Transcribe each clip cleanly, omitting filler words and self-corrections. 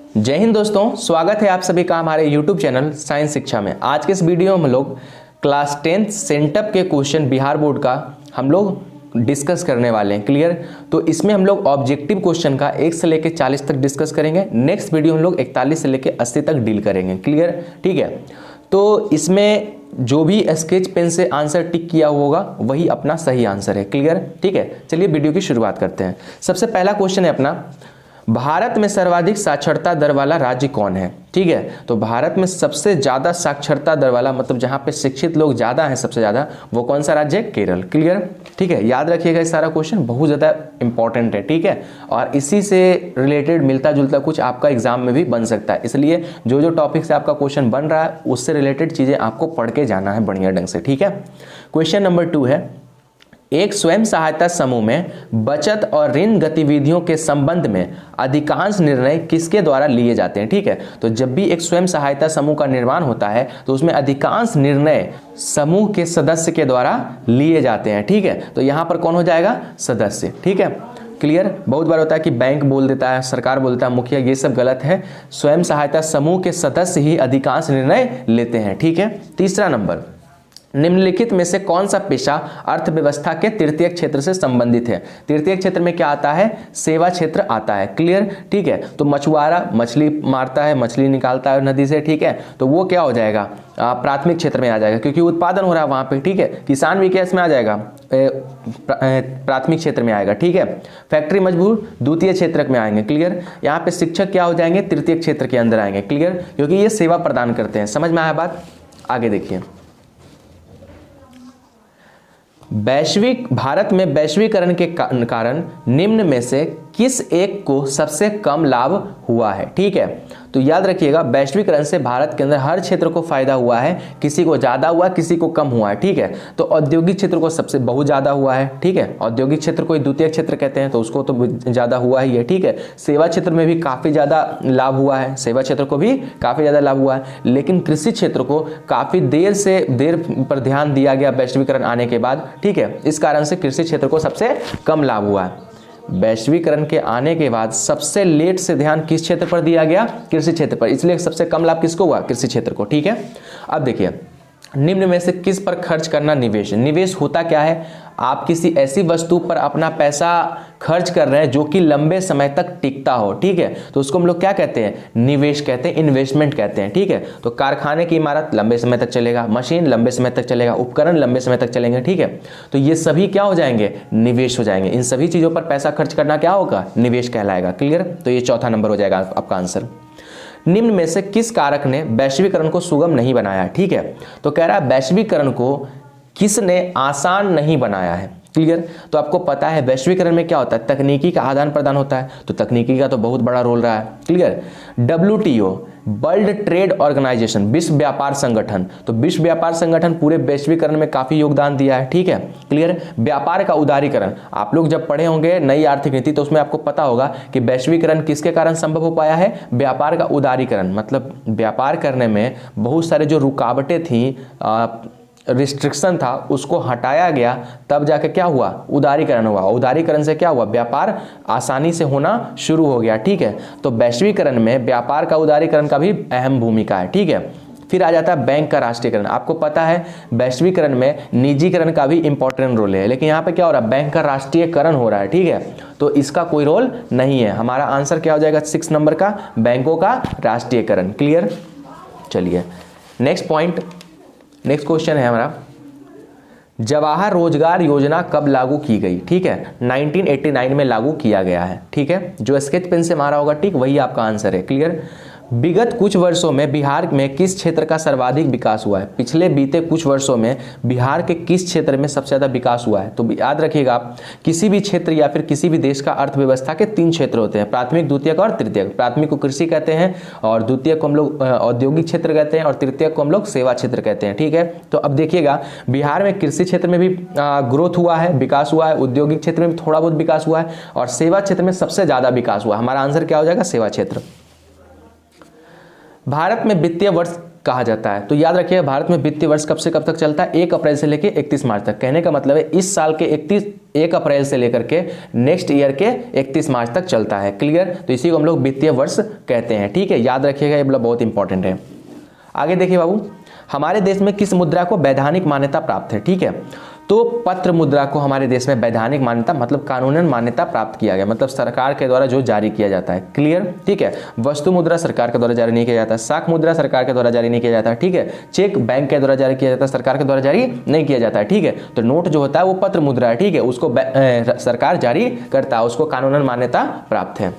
जय हिंद दोस्तों, स्वागत है आप सभी का हमारे YouTube चैनल साइंस शिक्षा में। आज के इस वीडियो में हम लोग क्लास 10 सेंटअप के क्वेश्चन बिहार बोर्ड का हम लोग डिस्कस करने वाले हैं। क्लियर? तो इसमें हम लोग ऑब्जेक्टिव क्वेश्चन का 1 से लेकर 40 तक डिस्कस करेंगे। नेक्स्ट वीडियो हम लोग 41 से लेकर 80 तक डील करेंगे। क्लियर? ठीक है। तो इसमें जो भी स्केच पेन से आंसर टिक किया होगा वही अपना सही आंसर है। क्लियर? ठीक है, चलिए वीडियो की शुरुआत करते हैं। सबसे पहला क्वेश्चन है अपना, भारत में सर्वाधिक साक्षरता दर वाला राज्य कौन है? ठीक है, तो भारत में सबसे ज्यादा साक्षरता दर वाला मतलब जहां पे शिक्षित लोग ज्यादा हैं सबसे ज्यादा, वो कौन सा राज्य है? केरल। क्लियर? ठीक है, याद रखिएगा इस सारा क्वेश्चन बहुत ज्यादा इंपॉर्टेंट है। ठीक है, और इसी से रिलेटेड मिलता जुलता कुछ आपका एग्जाम में भी बन सकता है, इसलिए जो जो टॉपिक से आपका क्वेश्चन बन रहा है उससे रिलेटेड चीजें आपको पढ़ के जाना है बढ़िया ढंग से। ठीक है, क्वेश्चन नंबर 2 है, एक स्वयं सहायता समूह में बचत और ऋण गतिविधियों के संबंध में अधिकांश निर्णय किसके द्वारा लिए जाते हैं? ठीक है, तो जब भी एक स्वयं सहायता समूह का निर्माण होता है तो उसमें अधिकांश निर्णय समूह के सदस्य के द्वारा लिए जाते हैं। ठीक है, तो यहां पर कौन हो जाएगा? सदस्य। ठीक है, क्लियर? बहुत बार होता है कि बैंक बोल देता है, सरकार बोल देता है, मुखिया, ये सब गलत है। स्वयं सहायता समूह के सदस्य ही अधिकांश निर्णय लेते हैं। ठीक है, तीसरा नंबर, निम्नलिखित में से कौन सा पेशा अर्थव्यवस्था के तृतीय क्षेत्र से संबंधित है? तृतीय क्षेत्र में क्या आता है? सेवा क्षेत्र आता है। क्लियर? ठीक है, तो मछुआरा मछली मारता है, मछली निकालता है नदी से। ठीक है, तो वो क्या हो जाएगा? प्राथमिक क्षेत्र में आ जाएगा, क्योंकि उत्पादन हो रहा है वहां पे। ठीक है, किसान भी क्या इसमें आ जाएगा? प्राथमिक क्षेत्र में आएगा। ठीक है, फैक्ट्री मजदूर द्वितीय क्षेत्र में आएंगे। क्लियर? यहाँ पे शिक्षक क्या हो जाएंगे? तृतीय क्षेत्र के अंदर आएंगे। क्लियर? क्योंकि ये सेवा प्रदान करते हैं। समझ में आया बात? आगे देखिए, भारत में वैश्वीकरण के कारण निम्न में से किस एक को सबसे कम लाभ हुआ है? ठीक है, तो याद रखिएगा वैश्वीकरण से भारत के अंदर हर क्षेत्र को फायदा हुआ है, किसी को ज्यादा हुआ, किसी को कम हुआ है। ठीक है, तो औद्योगिक क्षेत्र को सबसे बहुत ज्यादा हुआ है। ठीक है, औद्योगिक क्षेत्र को द्वितीय क्षेत्र कहते हैं, तो उसको तो ज्यादा हुआ ही है। ठीक है, सेवा क्षेत्र में भी काफी ज्यादा लाभ हुआ है, सेवा क्षेत्र को भी काफी ज्यादा लाभ हुआ है, लेकिन कृषि क्षेत्र को काफी देर पर ध्यान दिया गया वैश्वीकरण आने के बाद। ठीक है, इस कारण से कृषि क्षेत्र को सबसे कम लाभ हुआ है। वैश्वीकरण के आने के बाद सबसे लेट से ध्यान किस क्षेत्र पर दिया गया? कृषि क्षेत्र पर, इसलिए सबसे कम लाभ किसको हुआ? कृषि क्षेत्र को। ठीक है, अब देखिए, निम्न में से किस पर खर्च करना निवेश? निवेश होता क्या है? आप किसी ऐसी वस्तु पर अपना पैसा खर्च कर रहे हैं जो कि लंबे समय तक टिकता हो। ठीक है, तो उसको हम लोग क्या कहते हैं? निवेश कहते हैं, इन्वेस्टमेंट कहते हैं। ठीक है, तो कारखाने की इमारत लंबे समय तक चलेगा, मशीन लंबे समय तक चलेगा, उपकरण लंबे समय तक चलेंगे। ठीक है, तो ये सभी क्या हो जाएंगे? निवेश हो जाएंगे। इन सभी चीजों पर पैसा खर्च करना क्या होगा? निवेश कहलाएगा। क्लियर? तो ये चौथा नंबर हो जाएगा आपका आंसर। निम्न में से किस कारक ने वैश्वीकरण को सुगम नहीं बनाया? ठीक है, तो कह रहा है वैश्वीकरण को किसने आसान नहीं बनाया है? क्लियर? तो आपको पता है वैश्वीकरण में क्या होता है? तकनीकी का आदान प्रदान होता है, तो तकनीकी का तो बहुत बड़ा रोल रहा है। Clear? WTO World Trade Organization, विश्व व्यापार संगठन, तो विश्व व्यापार संगठन पूरे वैश्वीकरण में काफी योगदान दिया है। ठीक है, क्लियर? व्यापार का उदारीकरण, आप लोग जब पढ़े होंगे नई आर्थिक नीति तो उसमें आपको पता होगा कि वैश्वीकरण किसके कारण संभव हो पाया है? व्यापार का उदारीकरण, मतलब व्यापार करने में बहुत सारे जो रुकावटें थी, रिस्ट्रिक्शन था, उसको हटाया गया, तब जाके क्या हुआ? उदारीकरण हुआ। उदारीकरण से क्या हुआ? व्यापार आसानी से होना शुरू हो गया। ठीक है, तो वैश्वीकरण में व्यापार का उदारीकरण का भी अहम भूमिका है। ठीक है, फिर आ जाता है बैंक का राष्ट्रीयकरण। आपको पता है वैश्वीकरण में निजीकरण का भी इंपॉर्टेंट रोल है, लेकिन यहाँ पे क्या हो रहा है? बैंक का राष्ट्रीयकरण हो रहा है। ठीक है, तो इसका कोई रोल नहीं है। हमारा आंसर क्या हो जाएगा 6 नंबर का? बैंकों का राष्ट्रीयकरण। क्लियर? चलिए नेक्स्ट पॉइंट, नेक्स्ट क्वेश्चन है हमारा, जवाहर रोजगार योजना कब लागू की गई? ठीक है, 1989 में लागू किया गया है। ठीक है, जो स्केच पेन से मारा होगा ठीक वही आपका आंसर है। क्लियर? विगत कुछ वर्षों में बिहार में किस क्षेत्र का सर्वाधिक विकास हुआ है? पिछले बीते कुछ वर्षों में बिहार के किस क्षेत्र में सबसे ज्यादा विकास हुआ है? तो याद रखिएगा आप, किसी भी क्षेत्र या फिर किसी भी देश का अर्थव्यवस्था के 3 क्षेत्र होते हैं, प्राथमिक, द्वितीयक और तृतीयक। प्राथमिक को कृषि कहते हैं, और द्वितीयक को हम लोग औद्योगिक क्षेत्र कहते हैं, और तृतीयक को हम लोग सेवा क्षेत्र कहते हैं। ठीक है, तो अब देखिएगा बिहार में कृषि क्षेत्र में भी ग्रोथ हुआ है, विकास हुआ है, औद्योगिक क्षेत्र में भी थोड़ा बहुत विकास हुआ है, और सेवा क्षेत्र में सबसे ज्यादा विकास हुआ। हमारा आंसर क्या हो जाएगा? सेवा क्षेत्र। भारत में वित्तीय वर्ष कहा जाता है, तो याद रखिए भारत में वित्तीय वर्ष कब से कब तक चलता है? 1 अप्रैल से लेकर 31 मार्च तक। कहने का मतलब है इस साल के 1 अप्रैल से लेकर के नेक्स्ट ईयर के 31 मार्च तक चलता है। क्लियर? तो इसी को हम लोग वित्तीय वर्ष कहते हैं। ठीक है, याद रखिएगा, ये बहुत इंपॉर्टेंट है। आगे देखिए बाबू, हमारे देश में किस मुद्रा को वैधानिक मान्यता प्राप्त है? ठीक है, तो पत्र मुद्रा को हमारे देश में वैधानिक मान्यता मतलब कानूनन मान्यता प्राप्त किया गया, मतलब सरकार के द्वारा जो जारी किया जाता है। क्लियर? ठीक है, वस्तु मुद्रा सरकार के द्वारा जारी नहीं किया जाता, शाख मुद्रा सरकार के द्वारा जारी नहीं किया जाता। ठीक है, चेक बैंक के द्वारा जारी किया जाता है, सरकार के द्वारा जारी नहीं किया जाता है। ठीक है, तो नोट जो होता है वो पत्र मुद्रा है। ठीक है, उसको सरकार जारी करता है, उसको कानूनन मान्यता प्राप्त है।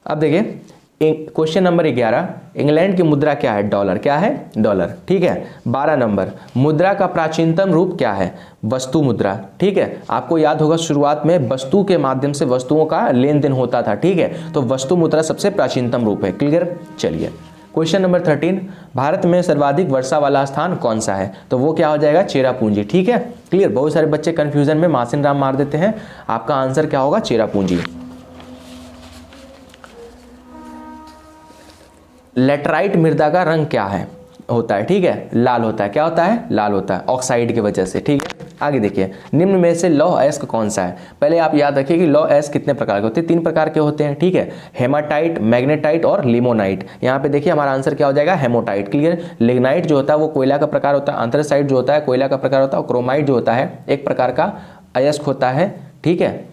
अब देखिए क्वेश्चन नंबर 11, इंग्लैंड की मुद्रा क्या है? डॉलर। क्या है? डॉलर। ठीक है, 12 नंबर, मुद्रा का प्राचीनतम रूप क्या है? वस्तु मुद्रा। ठीक है, आपको याद होगा शुरुआत में वस्तु के माध्यम से वस्तुओं का लेन देन होता था। ठीक है, तो वस्तु मुद्रा सबसे प्राचीनतम रूप है। क्लियर? चलिए क्वेश्चन नंबर 13, भारत में सर्वाधिक वर्षा वाला स्थान कौन सा है? तो वो क्या हो जाएगा? चेरापूंजी। ठीक है, क्लियर? बहुत सारे बच्चे कंफ्यूजन में मासिन राम मार देते हैं, आपका आंसर क्या होगा? चेरापूंजी। लेटराइट मृदा का रंग क्या है? होता है, ठीक है, लाल होता है। क्या होता है? लाल होता है, ऑक्साइड की वजह से। ठीक है, आगे देखिए, निम्न में से लौह अयस्क कौन सा है? पहले आप याद रखिए कि लौह अयस्क कितने प्रकार के होते हैं? 3 प्रकार के होते हैं। ठीक है, हेमाटाइट, मैग्नेटाइट और लिमोनाइट। यहाँ पे देखिए हमारा आंसर क्या हो जाएगा? हेमोटाइट। क्लियर? लिग्नाइट जो होता है वो कोयला का प्रकार होता है, अंथ्रासाइट जो होता है कोयला का प्रकार होता है, और क्रोमाइट जो होता है एक प्रकार का अयस्क होता है। ठीक है,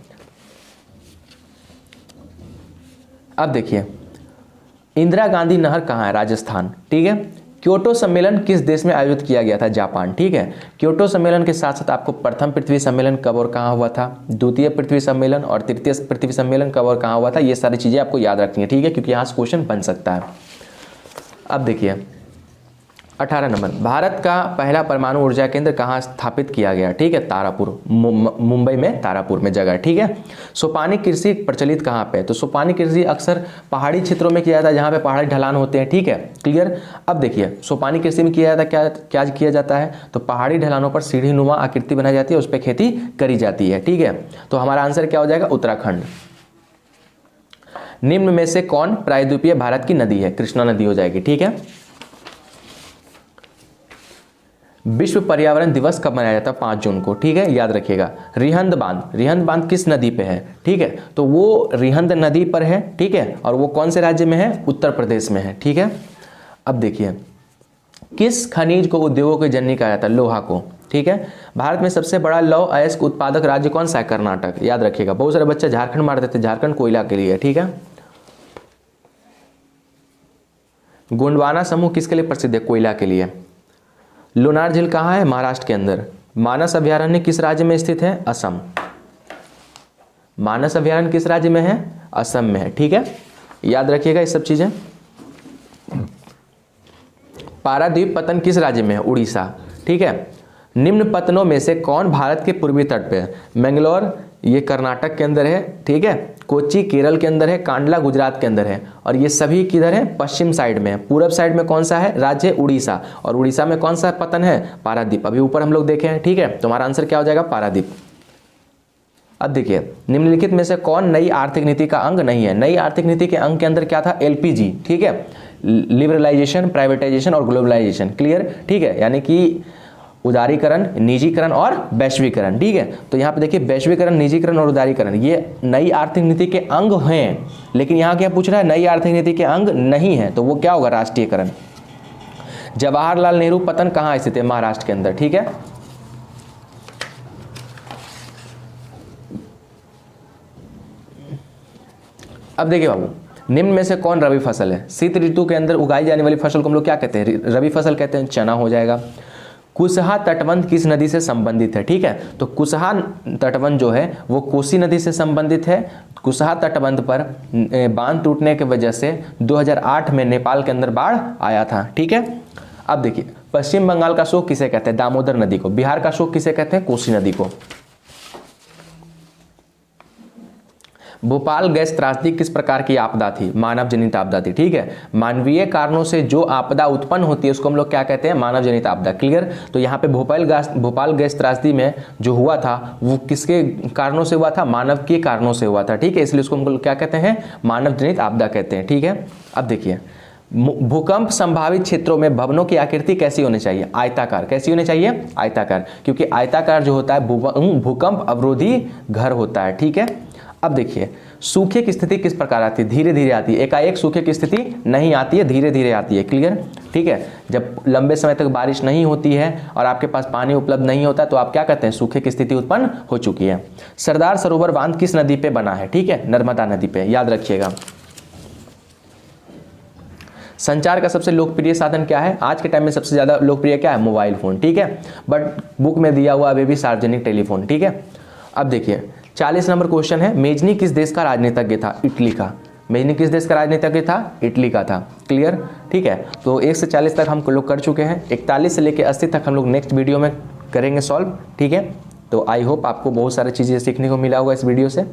अब देखिए, इंदिरा गांधी नहर कहाँ है? राजस्थान। ठीक है, क्योटो सम्मेलन किस देश में आयोजित किया गया था? जापान। ठीक है, क्योटो सम्मेलन के साथ साथ आपको प्रथम पृथ्वी सम्मेलन कब और कहाँ हुआ था, द्वितीय पृथ्वी सम्मेलन और तृतीय पृथ्वी सम्मेलन कब और कहाँ हुआ था, ये सारी चीजें आपको याद रखनी है। ठीक है, क्योंकि यहाँ से क्वेश्चन बन सकता है। अब देखिए 18 नंबर, भारत का पहला परमाणु ऊर्जा केंद्र कहाँ स्थापित किया गया? ठीक है, तारापुर, मुंबई में तारापुर में जगह। ठीक है, सोपानी कृषि प्रचलित कहाँ पे? तो सोपानी कृषि अक्सर पहाड़ी क्षेत्रों में किया जाता है, जहाँ पे पहाड़ी ढलान होते हैं। ठीक है, क्लियर? अब देखिए सोपानी कृषि में किया जाता है, क्या किया जाता है? तो पहाड़ी ढलानों पर सीढ़ी नुमा आकृति बनाई जाती है, उस पर खेती करी जाती है। ठीक है, तो हमारा आंसर क्या हो जाएगा? उत्तराखंड। निम्न में से कौन प्रायद्वीपीय भारत की नदी है? कृष्णा नदी हो जाएगी। ठीक है, विश्व पर्यावरण दिवस कब मनाया जाता है? 5 जून को। ठीक है, याद रखिएगा। रिहंद बांध, रिहंद बांध किस नदी पे है? ठीक है, तो वो रिहंद नदी पर है। ठीक है, और वो कौन से राज्य में है? उत्तर प्रदेश में है। ठीक है, अब देखिए, किस खनिज को उद्योगों की जननी कहा जाता है? लोहा को। ठीक है, भारत में सबसे बड़ा लौह अयस्क उत्पादक राज्य कौन सा है? कर्नाटक। याद रखिएगा, बहुत सारे बच्चे झारखंड मार देते, झारखंड कोयला के लिए। ठीक है, गोंडवाना समूह किसके लिए प्रसिद्ध है? कोयला के लिए। लोनार झील कहाँ है? महाराष्ट्र के अंदर। मानस अभयारण्य किस राज्य में स्थित है? असम। मानस अभयारण्य किस राज्य में है? असम में है। ठीक है, याद रखिएगा ये सब चीजें। पारादीप पतन किस राज्य में है? उड़ीसा। ठीक है, निम्न पतनों में से कौन भारत के पूर्वी तट पे है? मैंगलोर ये कर्नाटक के अंदर है। ठीक है, कोच्चि केरल के अंदर है, कांडला गुजरात के अंदर है, और ये सभी किधर है? पश्चिम साइड में है। पूरब साइड में कौन सा है? राज्य उड़ीसा, और उड़ीसा में कौन सा पतन है? पारादीप। अभी ऊपर हम लोग देखे हैं। ठीक है, तुम्हारा आंसर क्या हो जाएगा? पारादीप। अब देखिए, निम्नलिखित में से कौन नई आर्थिक नीति का अंग नहीं है? नई आर्थिक नीति के अंग के अंदर क्या था? एलपीजी। ठीक है, लिबरलाइजेशन, प्राइवेटाइजेशन और ग्लोबलाइजेशन। क्लियर? ठीक है, यानी कि उदारीकरण, निजीकरण और वैश्वीकरण। ठीक है, तो यहाँ पे देखिए वैश्वीकरण, निजीकरण और उदारीकरण ये नई आर्थिक नीति के अंग हैं, लेकिन यहाँ क्या पूछ रहा है? नई आर्थिक नीति के अंग नहीं है, तो वो क्या होगा? राष्ट्रीयकरण। जवाहरलाल नेहरू पतन कहाँ स्थित है? महाराष्ट्र के अंदर। ठीक है, अब देखिए बाबू, निम्न में से कौन रबी फसल है? शीत ऋतु के अंदर उगाई जाने वाली फसल को हम लोग क्या कहते हैं? रबी फसल कहते हैं। चना हो जाएगा। कुसहा तटबंध किस नदी से संबंधित है? ठीक है, तो कुसहा तटबंध जो है वो कोसी नदी से संबंधित है। कुसहा तटबंध पर बांध टूटने की वजह से 2008 में नेपाल के अंदर बाढ़ आया था। ठीक है, अब देखिए, पश्चिम बंगाल का शोक किसे कहते हैं? दामोदर नदी को। बिहार का शोक किसे कहते हैं? कोसी नदी को। भोपाल गैस त्रासदी किस प्रकार की आपदा थी? मानव जनित आपदा थी। ठीक है, मानवीय कारणों से जो आपदा उत्पन्न होती है उसको हम लोग क्या कहते हैं? मानव जनित आपदा। क्लियर? तो यहाँ पे भोपाल गैस त्रासदी में जो हुआ था वो किसके कारणों से हुआ था? मानव के कारणों से हुआ था। ठीक है, इसलिए उसको हम लोग क्या कहते हैं? मानव जनित आपदा कहते हैं। ठीक है, अब देखिए, भूकंप संभावित क्षेत्रों में भवनों की आकृति कैसी होनी चाहिए? आयताकार। कैसी होनी चाहिए? आयताकार, क्योंकि आयताकार जो होता है भूकंप अवरोधी घर होता है। ठीक है, अब देखिए सूखे की स्थिति किस प्रकार आती है? धीरे धीरे आती है, एकाएक सूखे की स्थिति नहीं आती है, धीरे धीरे आती है। क्लियर? ठीक है, जब लंबे समय तक बारिश नहीं होती है और आपके पास पानी उपलब्ध नहीं होता तो आप क्या कहते हैं? सूखे की स्थिति उत्पन्न हो चुकी है। सरदार सरोवर बांध किस नदी पे बना है? ठीक है, नर्मदा नदी पे, याद रखिएगा। संचार का सबसे लोकप्रिय साधन क्या है? आज के टाइम में सबसे ज्यादा लोकप्रिय क्या है? Mobile phone. ठीक है, बट बुक में दिया हुआ अभी भी सार्वजनिक टेलीफोन। ठीक है, अब देखिए 40 नंबर क्वेश्चन है, मेजनी किस देश का राजनीतिज्ञ था? इटली का। मेजनी किस देश का राजनीतिज्ञ था? इटली का था। क्लियर? ठीक है, तो 1 से 40 तक हम लोग कर चुके हैं, 41 से लेकर 80 तक हम लोग नेक्स्ट वीडियो में करेंगे सॉल्व। ठीक है, तो आई होप आपको बहुत सारी चीज़ें सीखने को मिला होगा इस वीडियो से।